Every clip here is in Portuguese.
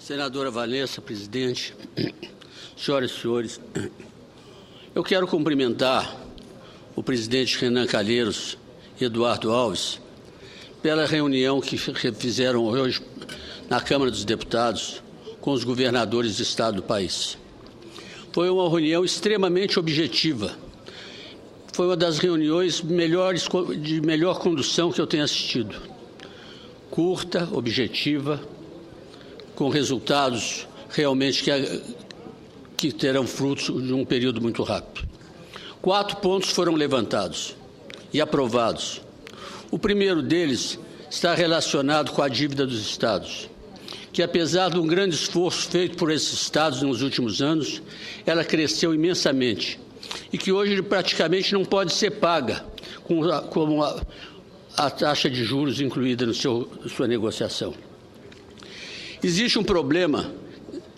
Senadora Vanessa, presidente, senhoras e senhores, eu quero cumprimentar o presidente Renan Calheiros e Eduardo Alves pela reunião que fizeram hoje na Câmara dos Deputados com os governadores de estado do país. Foi uma reunião extremamente objetiva. Foi uma das reuniões de melhor condução que eu tenho assistido. Curta, objetiva, com resultados realmente que terão frutos de um período muito rápido. 4 pontos foram levantados e aprovados. O primeiro deles está relacionado com a dívida dos estados, que apesar de um grande esforço feito por esses estados nos últimos anos, ela cresceu imensamente e que hoje praticamente não pode ser paga com a taxa de juros incluída na sua negociação. Existe um problema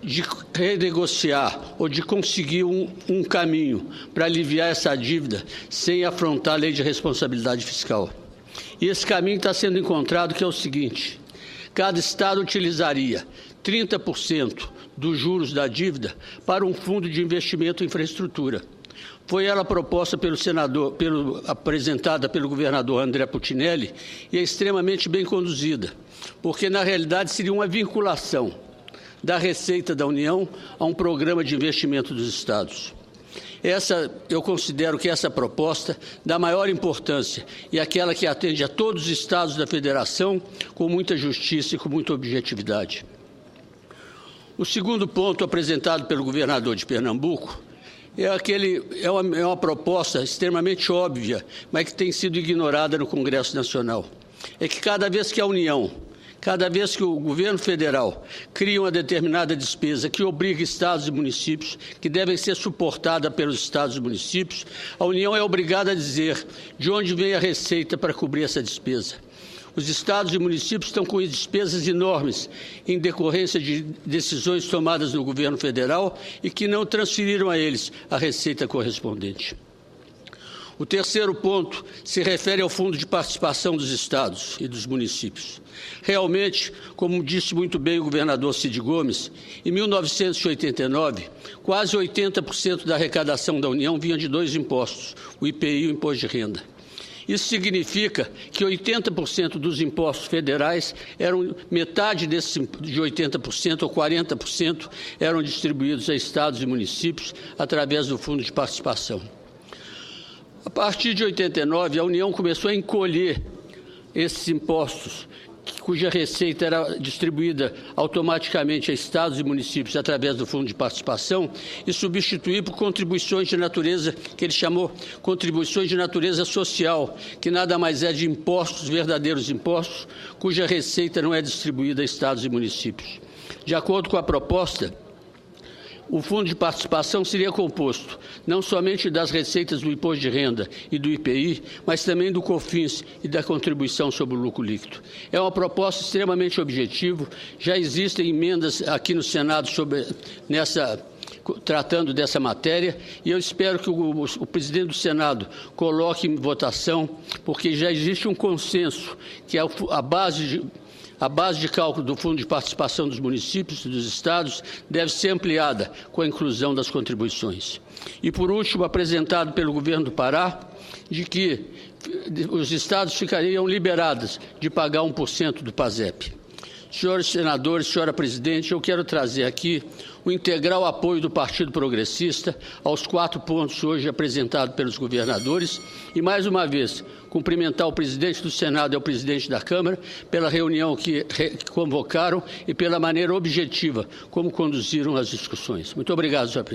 de renegociar ou de conseguir um caminho para aliviar essa dívida sem afrontar a lei de responsabilidade fiscal. E esse caminho está sendo encontrado, que é o seguinte: cada estado utilizaria 30% dos juros da dívida para um fundo de investimento em infraestrutura. Foi ela proposta apresentada pelo governador André Putinelli e é extremamente bem conduzida, porque na realidade seria uma vinculação da Receita da União a um programa de investimento dos estados. Eu considero que essa proposta dá maior importância e aquela que atende a todos os estados da federação com muita justiça e com muita objetividade. O segundo ponto apresentado pelo governador de Pernambuco é uma proposta extremamente óbvia, mas que tem sido ignorada no Congresso Nacional. É que cada vez que o governo federal cria uma determinada despesa que obriga estados e municípios, que devem ser suportada pelos estados e municípios, a União é obrigada a dizer de onde vem a receita para cobrir essa despesa. Os estados e municípios estão com despesas enormes em decorrência de decisões tomadas no governo federal e que não transferiram a eles a receita correspondente. O terceiro ponto se refere ao Fundo de Participação dos Estados e dos Municípios. Realmente, como disse muito bem o governador Cid Gomes, em 1989, quase 80% da arrecadação da União vinha de 2 impostos, o IPI e o Imposto de Renda. Isso significa que 80% dos impostos federais metade de 80% ou 40% eram distribuídos a estados e municípios através do Fundo de Participação. A partir de 89, a União começou a encolher esses impostos, cuja receita era distribuída automaticamente a estados e municípios através do Fundo de Participação, e substituir por contribuições de natureza, que ele chamou contribuições de natureza social, que nada mais é de impostos, verdadeiros impostos, cuja receita não é distribuída a estados e municípios. De acordo com a proposta, o Fundo de Participação seria composto não somente das receitas do Imposto de Renda e do IPI, mas também do COFINS e da contribuição sobre o lucro líquido. É uma proposta extremamente objetiva, já existem emendas aqui no Senado tratando dessa matéria, e eu espero que o presidente do Senado coloque em votação, porque já existe um consenso que a base de cálculo do Fundo de Participação dos municípios e dos estados deve ser ampliada com a inclusão das contribuições. E, por último, apresentado pelo governo do Pará, de que os estados ficariam liberados de pagar 1% do PASEP. Senhores senadores, senhora presidente, eu quero trazer aqui o integral apoio do Partido Progressista aos 4 pontos hoje apresentados pelos governadores e, mais uma vez, cumprimentar o presidente do Senado e o presidente da Câmara pela reunião que convocaram e pela maneira objetiva como conduziram as discussões. Muito obrigado, senhor presidente.